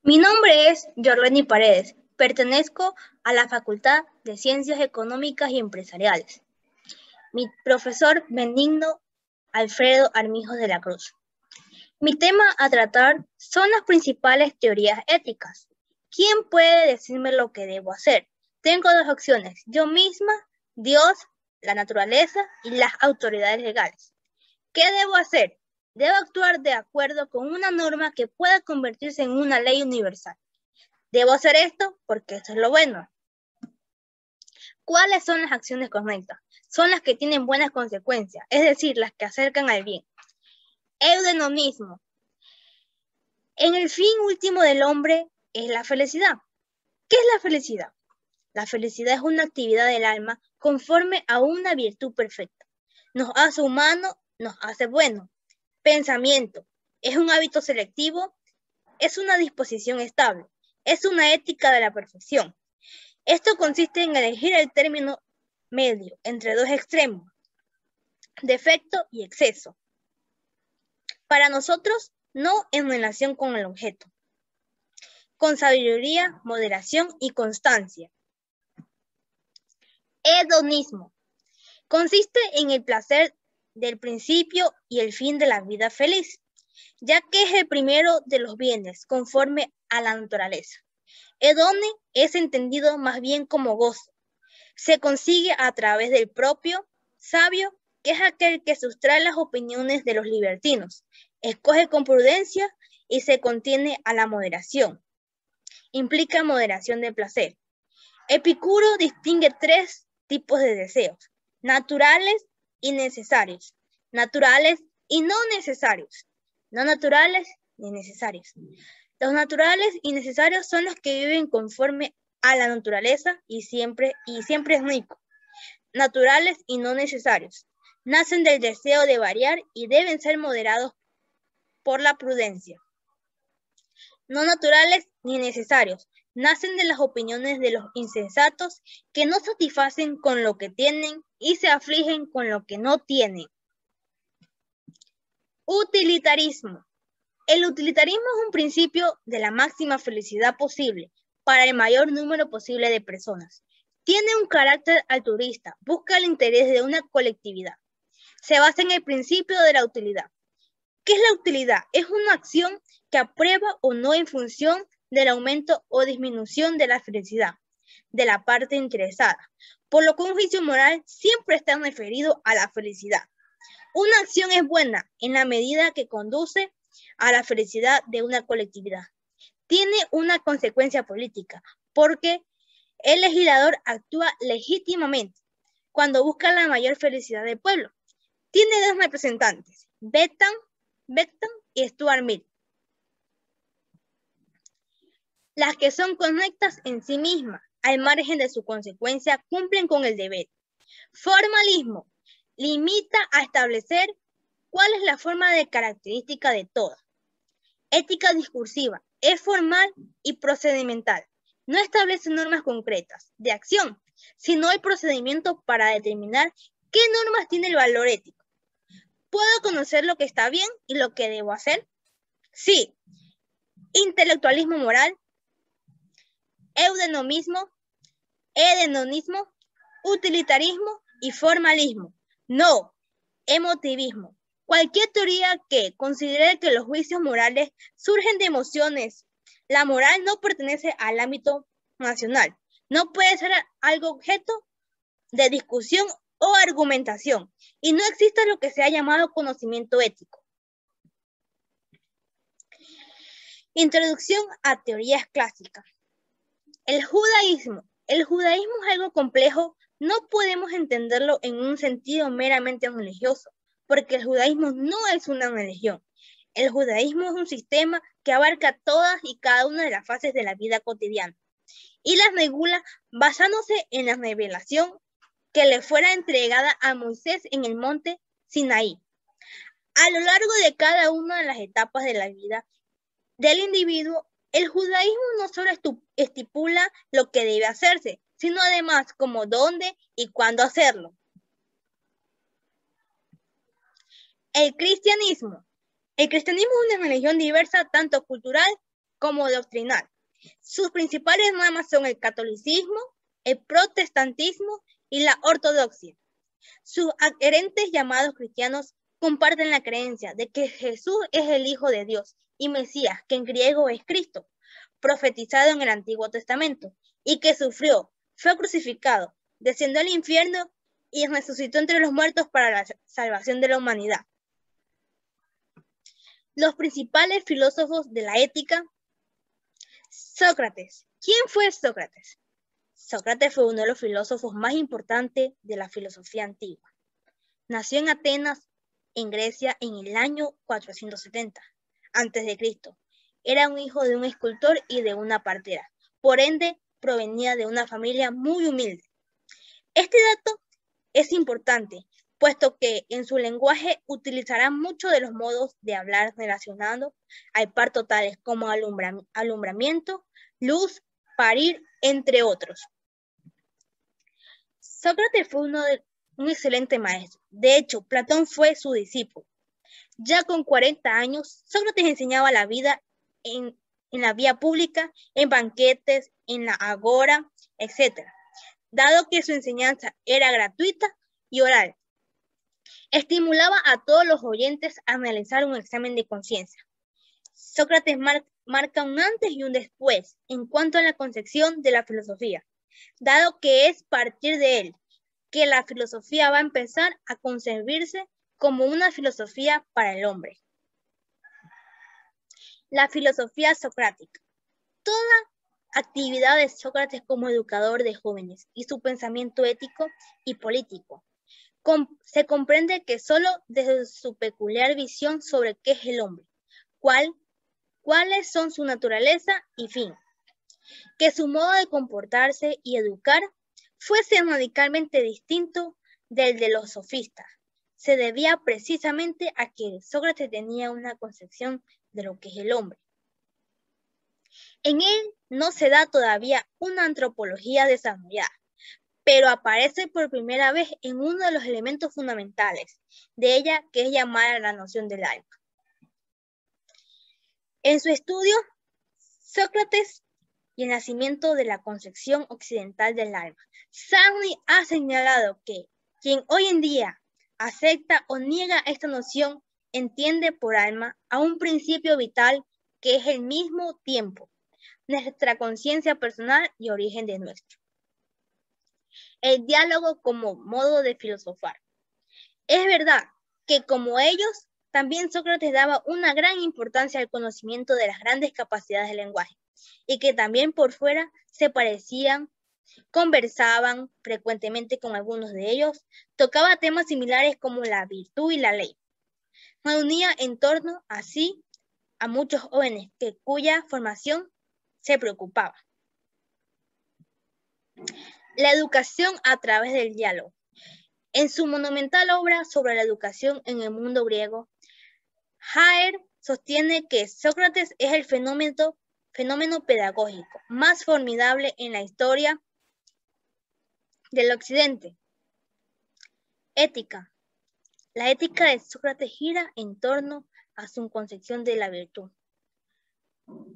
Mi nombre es Yorleni Paredes. Pertenezco a la Facultad de Ciencias Económicas y Empresariales. Mi profesor Benigno Alfredo Armijos de la Cruz. Mi tema a tratar son las principales teorías éticas. ¿Quién puede decirme lo que debo hacer? Tengo dos opciones: yo misma, Dios, la naturaleza y las autoridades legales. ¿Qué debo hacer? Debo actuar de acuerdo con una norma que pueda convertirse en una ley universal. Debo hacer esto porque esto es lo bueno. ¿Cuáles son las acciones correctas? Son las que tienen buenas consecuencias, es decir, las que acercan al bien. Eudemonismo. En el fin último del hombre es la felicidad. ¿Qué es la felicidad? La felicidad es una actividad del alma conforme a una virtud perfecta. Nos hace humanos, nos hace buenos. Pensamiento. Es un hábito selectivo, es una disposición estable, es una ética de la perfección. Esto consiste en elegir el término medio entre dos extremos, defecto y exceso. Para nosotros, no en relación con el objeto. Con sabiduría, moderación y constancia. Hedonismo. Consiste en el placer del principio y el fin de la vida feliz, ya que es el primero de los bienes conforme a la naturaleza. Hedone es entendido más bien como gozo. Se consigue a través del propio sabio, que es aquel que sustrae las opiniones de los libertinos, escoge con prudencia y se contiene a la moderación. Implica moderación del placer. Epicuro distingue tres tipos de deseos: naturales y necesarios, naturales y no necesarios, no naturales ni necesarios. Los naturales y necesarios son los que viven conforme a la naturaleza y siempre es único. Naturales y no necesarios. Nacen del deseo de variar y deben ser moderados por la prudencia. No naturales ni necesarios. Nacen de las opiniones de los insensatos que no satisfacen con lo que tienen y se afligen con lo que no tienen. Utilitarismo. El utilitarismo es un principio de la máxima felicidad posible para el mayor número posible de personas. Tiene un carácter altruista, busca el interés de una colectividad. Se basa en el principio de la utilidad. ¿Qué es la utilidad? Es una acción que aprueba o no en función del aumento o disminución de la felicidad de la parte interesada, por lo que un juicio moral siempre está referido a la felicidad. Una acción es buena en la medida que conduce a la felicidad de una colectividad. Tiene una consecuencia política, porque el legislador actúa legítimamente cuando busca la mayor felicidad del pueblo. Tiene dos representantes, Bentham y Stuart Mill. Las que son correctas en sí mismas, al margen de su consecuencia, cumplen con el deber. Formalismo. Limita a establecer cuál es la forma de característica de todas. Ética discursiva. Es formal y procedimental. No establece normas concretas de acción, sino el procedimiento para determinar qué normas tiene el valor ético. ¿Puedo conocer lo que está bien y lo que debo hacer? Sí. Intelectualismo moral. Eudemonismo, hedonismo, utilitarismo y formalismo. No, emotivismo. Cualquier teoría que considere que los juicios morales surgen de emociones. La moral no pertenece al ámbito nacional. No puede ser algo objeto de discusión o argumentación. Y no existe lo que se ha llamado conocimiento ético. Introducción a teorías clásicas. El judaísmo. El judaísmo es algo complejo. No podemos entenderlo en un sentido meramente religioso, porque el judaísmo no es una religión. El judaísmo es un sistema que abarca todas y cada una de las fases de la vida cotidiana y las regula basándose en la revelación que le fuera entregada a Moisés en el monte Sinaí. A lo largo de cada una de las etapas de la vida del individuo, el judaísmo no solo estipula lo que debe hacerse, sino además cómo, dónde y cuándo hacerlo. El cristianismo. El cristianismo es una religión diversa tanto cultural como doctrinal. Sus principales ramas son el catolicismo, el protestantismo y la ortodoxia. Sus adherentes llamados cristianos comparten la creencia de que Jesús es el Hijo de Dios y Mesías, que en griego es Cristo, profetizado en el Antiguo Testamento, y que sufrió, fue crucificado, descendió al infierno y resucitó entre los muertos para la salvación de la humanidad. Los principales filósofos de la ética. Sócrates. ¿Quién fue Sócrates? Sócrates fue uno de los filósofos más importantes de la filosofía antigua. Nació en Atenas, en Grecia, en el año 470 a.C. Era un hijo de un escultor y de una partera. Por ende, provenía de una familia muy humilde. Este dato es importante, puesto que en su lenguaje utilizará muchos de los modos de hablar relacionados al parto, tales como alumbramiento, luz, parir, entre otros. Sócrates fue un excelente maestro. De hecho, Platón fue su discípulo. Ya con 40 años, Sócrates enseñaba la vida en la vía pública, en banquetes, en la agora, etc. Dado que su enseñanza era gratuita y oral, estimulaba a todos los oyentes a realizar un examen de conciencia. Sócrates marca un antes y un después en cuanto a la concepción de la filosofía, dado que es a partir de él que la filosofía va a empezar a concebirse como una filosofía para el hombre. La filosofía socrática. Toda actividad de Sócrates como educador de jóvenes y su pensamiento ético y político se comprende que solo desde su peculiar visión sobre qué es el hombre, cuáles son su naturaleza y fin, que su modo de comportarse y educar fuese radicalmente distinto del de los sofistas, se debía precisamente a que Sócrates tenía una concepción de lo que es el hombre. En él no se da todavía una antropología desarrollada, pero aparece por primera vez en uno de los elementos fundamentales de ella, que es llamada la noción del alma. En su estudio, Sócrates y el nacimiento de la concepción occidental del alma, Sarney ha señalado que quien hoy en día acepta o niega esta noción entiende por alma a un principio vital que es al mismo tiempo nuestra conciencia personal y origen de nuestro. El diálogo como modo de filosofar. Es verdad que como ellos, también Sócrates daba una gran importancia al conocimiento de las grandes capacidades del lenguaje y que también por fuera se parecían, conversaban frecuentemente con algunos de ellos, tocaba temas similares como la virtud y la ley. Reunía en torno así a muchos jóvenes cuya formación se preocupaba. La educación a través del diálogo. En su monumental obra sobre la educación en el mundo griego, Haer sostiene que Sócrates es el fenómeno pedagógico más formidable en la historia del Occidente. Ética. La ética de Sócrates gira en torno a su concepción de la virtud.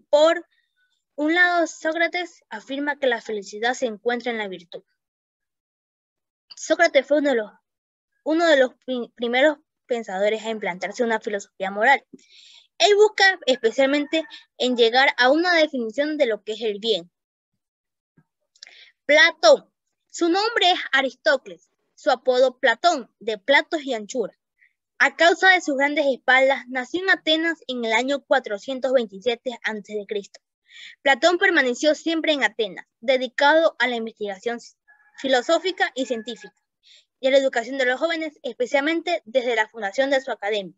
Por un lado, Sócrates afirma que la felicidad se encuentra en la virtud. Sócrates fue uno de los primeros pensadores a implantarse una filosofía moral. Él busca especialmente en llegar a una definición de lo que es el bien. Platón. Su nombre es Aristócles, su apodo Platón, de platos y anchura. A causa de sus grandes espaldas, nació en Atenas en el año 427 a.C. Platón permaneció siempre en Atenas, dedicado a la investigación filosófica y científica, y a la educación de los jóvenes, especialmente desde la fundación de su academia.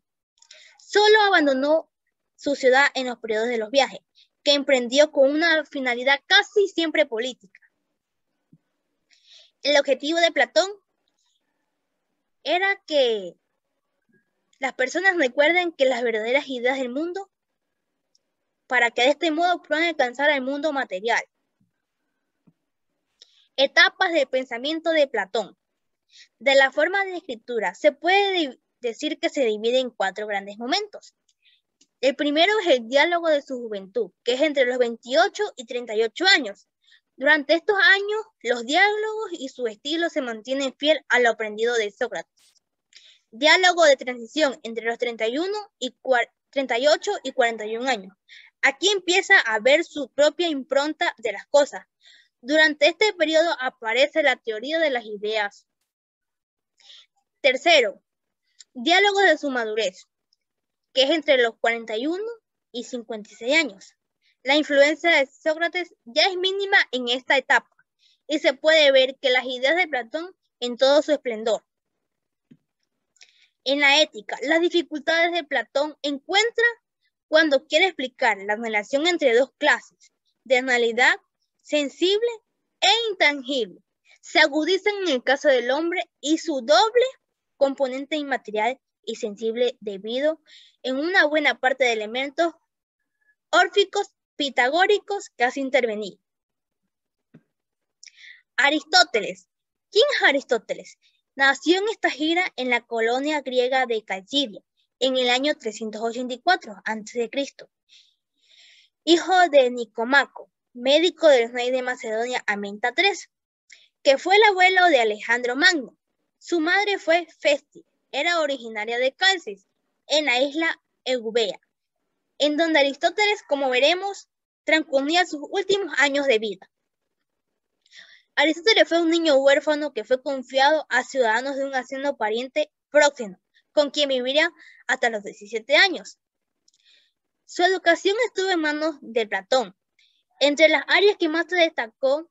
Solo abandonó su ciudad en los periodos de los viajes, que emprendió con una finalidad casi siempre política. El objetivo de Platón era que las personas recuerden que las verdaderas ideas del mundo, para que de este modo puedan alcanzar al mundo material. Etapas del pensamiento de Platón. De la forma de escritura se puede decir que se divide en 4 grandes momentos. El primero es el diálogo de su juventud, que es entre los 28 y 38 años. Durante estos años, los diálogos y su estilo se mantienen fiel a lo aprendido de Sócrates. Diálogo de transición entre los 38 y 41 años. Aquí empieza a ver su propia impronta de las cosas. Durante este periodo aparece la teoría de las ideas. Tercero, diálogo de su madurez, que es entre los 41 y 56 años. La influencia de Sócrates ya es mínima en esta etapa y se puede ver que las ideas de Platón en todo su esplendor. En la ética, las dificultades de Platón encuentra cuando quiere explicar la relación entre dos clases de realidad sensible e intangible. Se agudizan en el caso del hombre y su doble componente inmaterial y sensible debido en una buena parte de elementos órficos pitagóricos que hace intervenir. Aristóteles. ¿Quién es Aristóteles? Nació en esta gira en la colonia griega de Calcidia en el año 384 a.C. Hijo de Nicomaco, médico del rey de Macedonia Amenta III, que fue el abuelo de Alejandro Magno. Su madre fue Festi, era originaria de Calcis, en la isla Eubea, en donde Aristóteles, como veremos, transcurría sus últimos años de vida. Aristóteles fue un niño huérfano que fue confiado a ciudadanos de un haciendo pariente próximo, con quien viviría hasta los 17 años. Su educación estuvo en manos de Platón. Entre las áreas que más se destacó,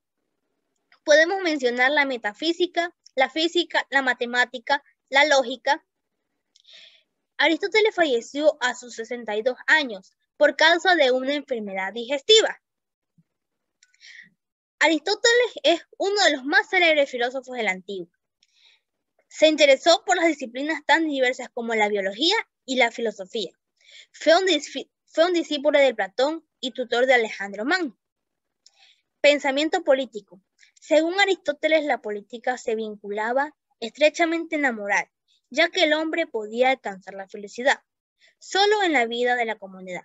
podemos mencionar la metafísica, la física, la matemática, la lógica. Aristóteles falleció a sus 62 años por causa de una enfermedad digestiva. Aristóteles es uno de los más célebres filósofos del antiguo. Se interesó por las disciplinas tan diversas como la biología y la filosofía. Fue un discípulo de Platón y tutor de Alejandro Magno. Pensamiento político. Según Aristóteles, la política se vinculaba estrechamente en la moral, ya que el hombre podía alcanzar la felicidad solo en la vida de la comunidad,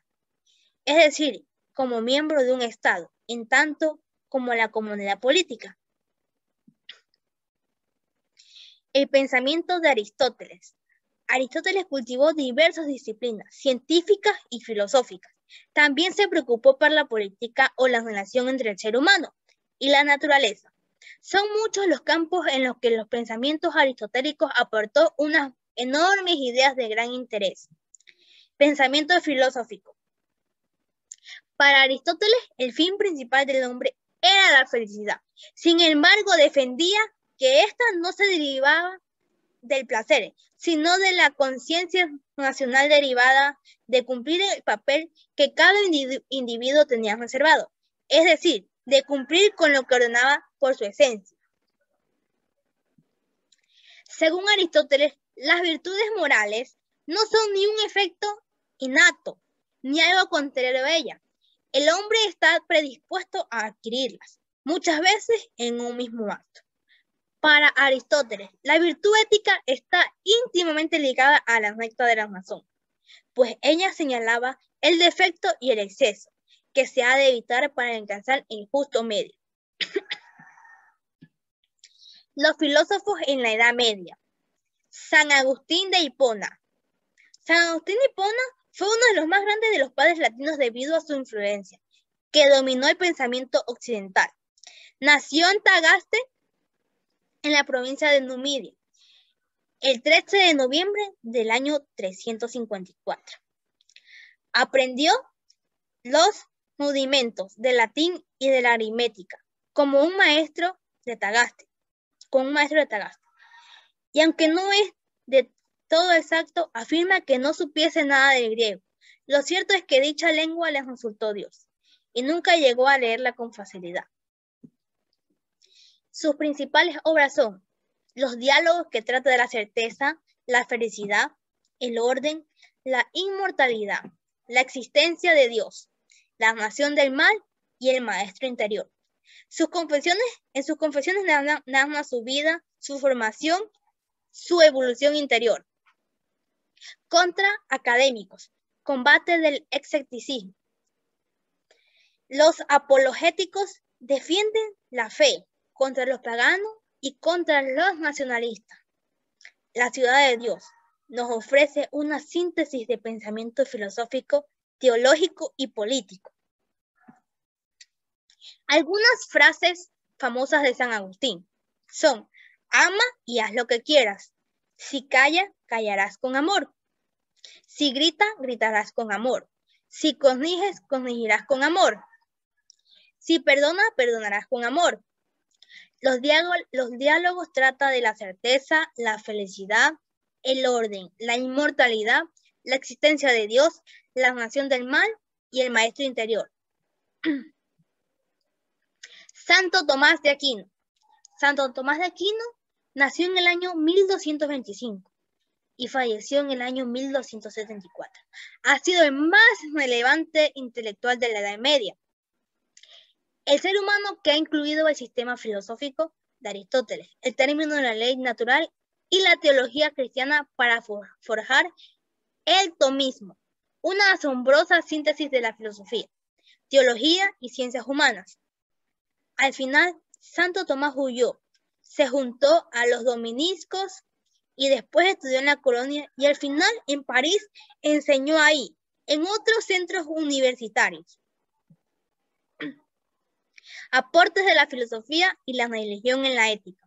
es decir, como miembro de un Estado, en tanto como la comunidad política. El pensamiento de Aristóteles. Aristóteles cultivó diversas disciplinas científicas y filosóficas. También se preocupó por la política o la relación entre el ser humano y la naturaleza. Son muchos los campos en los que los pensamientos aristotélicos aportó unas enormes ideas de gran interés. Pensamiento filosófico. Para Aristóteles, el fin principal del hombre era la felicidad. Sin embargo, defendía que ésta no se derivaba del placer, sino de la conciencia nacional derivada de cumplir el papel que cada individuo tenía reservado, es decir, de cumplir con lo que ordenaba por su esencia. Según Aristóteles, las virtudes morales no son ni un efecto innato, ni algo contrario a ellas. El hombre está predispuesto a adquirirlas, muchas veces en un mismo acto. Para Aristóteles, la virtud ética está íntimamente ligada a la recta de la razón, pues ella señalaba el defecto y el exceso, que se ha de evitar para alcanzar el justo medio. Los filósofos en la Edad Media. San Agustín de Hipona. San Agustín de Hipona fue uno de los más grandes de los padres latinos debido a su influencia, que dominó el pensamiento occidental. Nació en Tagaste, en la provincia de Numidia, el 13 de noviembre del año 354. Aprendió los rudimentos del latín y de la aritmética con un maestro de Tagaste. Y aunque no es de todo exacto, afirma que no supiese nada del griego. Lo cierto es que dicha lengua le resultó Dios y nunca llegó a leerla con facilidad. Sus principales obras son los diálogos, que trata de la certeza, la felicidad, el orden, la inmortalidad, la existencia de Dios, la nación del mal y el maestro interior. En sus confesiones narra su vida, su formación, su evolución interior. Contra académicos. combate del escepticismo. Los apologéticos defienden la fe contra los paganos y contra los nacionalistas. La Ciudad de Dios nos ofrece una síntesis de pensamiento filosófico, teológico y político. Algunas frases famosas de San Agustín son: ama y haz lo que quieras. Si calla, callarás con amor. Si grita, gritarás con amor. Si corriges, corregirás con amor. Si perdona, perdonarás con amor. Los diálogos tratan de la certeza, la felicidad, el orden, la inmortalidad, la existencia de Dios, la nación del mal y el maestro interior. Santo Tomás de Aquino. Santo Tomás de Aquino nació en el año 1225 y falleció en el año 1274. Ha sido el más relevante intelectual de la Edad Media. El ser humano que ha incluido el sistema filosófico de Aristóteles, el término de la ley natural y la teología cristiana para forjar el tomismo, una asombrosa síntesis de la filosofía, teología y ciencias humanas. Al final, Santo Tomás huyó, se juntó a los dominicos y después estudió en la Colonia y al final en París enseñó ahí, en otros centros universitarios. Aportes de la filosofía y la religión en la ética.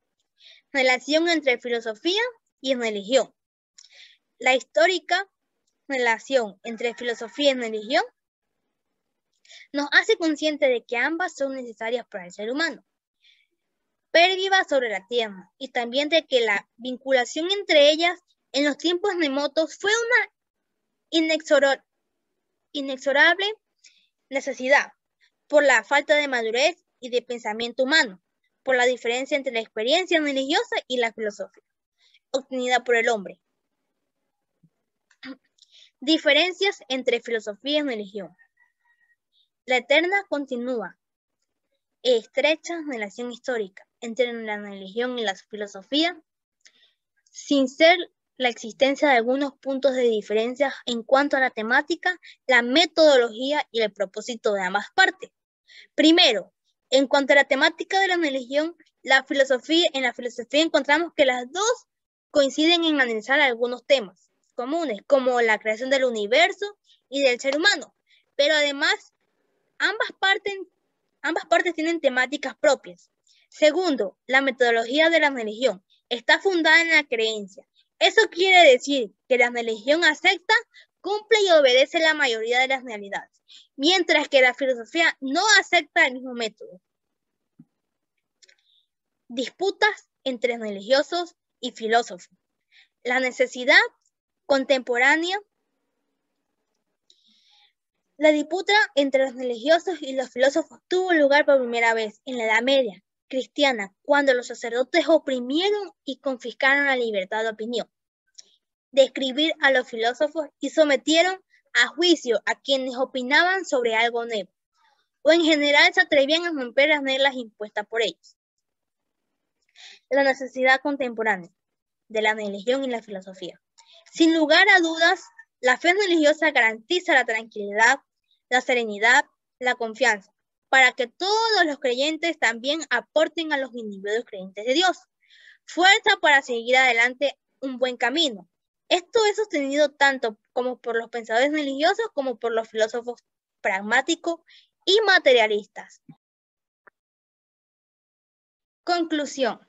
Relación entre filosofía y religión. La histórica relación entre filosofía y religión nos hace conscientes de que ambas son necesarias para el ser humano. Pérviva sobre la tierra y también de que la vinculación entre ellas en los tiempos remotos fue una inexorable necesidad por la falta de madurez y de pensamiento humano, por la diferencia entre la experiencia religiosa y la filosófica, obtenida por el hombre. Diferencias entre filosofía y religión. La eterna, continua e estrecha relación histórica entre la religión y la filosofía, sin ser la existencia de algunos puntos de diferencia en cuanto a la temática, la metodología y el propósito de ambas partes. Primero, en cuanto a la temática de la religión, en la filosofía encontramos que las dos coinciden en analizar algunos temas comunes, como la creación del universo y del ser humano, pero además ambas partes tienen temáticas propias. Segundo, la metodología de la religión está fundada en la creencia. Eso quiere decir que la religión acepta, cumple y obedece la mayoría de las realidades, mientras que la filosofía no acepta el mismo método. Disputas entre religiosos y filósofos. La necesidad contemporánea. La disputa entre los religiosos y los filósofos tuvo lugar por primera vez en la Edad Media cristiana, cuando los sacerdotes oprimieron y confiscaron la libertad de opinión, de escribir a los filósofos y sometieron a juicio a quienes opinaban sobre algo nuevo, o en general se atrevían a romper las reglas impuestas por ellos. La necesidad contemporánea de la religión y la filosofía. Sin lugar a dudas, la fe religiosa garantiza la tranquilidad, la serenidad, la confianza, para que todos los creyentes también aporten a los individuos creyentes de Dios fuerza para seguir adelante un buen camino. Esto es sostenido tanto como por los pensadores religiosos como por los filósofos pragmáticos y materialistas. Conclusión.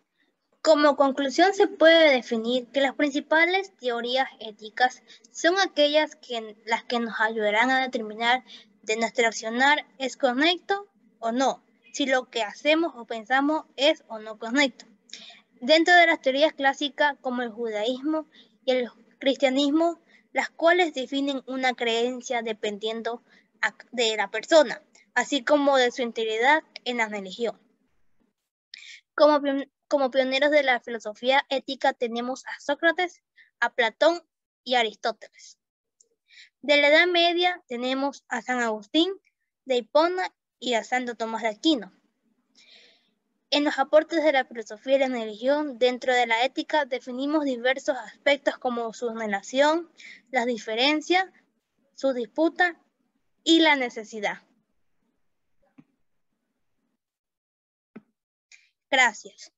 Como conclusión se puede definir que las principales teorías éticas son aquellas las que nos ayudarán a determinar de nuestro accionar es correcto o no, si lo que hacemos o pensamos es o no correcto. Dentro de las teorías clásicas como el judaísmo y el cristianismo, las cuales definen una creencia dependiendo de la persona, así como de su integridad en la religión. Como pioneros de la filosofía ética tenemos a Sócrates, a Platón y a Aristóteles. De la Edad Media tenemos a San Agustín de Hipona y a Santo Tomás de Aquino. En los aportes de la filosofía y la religión, dentro de la ética, definimos diversos aspectos como su relación, las diferencias su disputa y la necesidad. Gracias.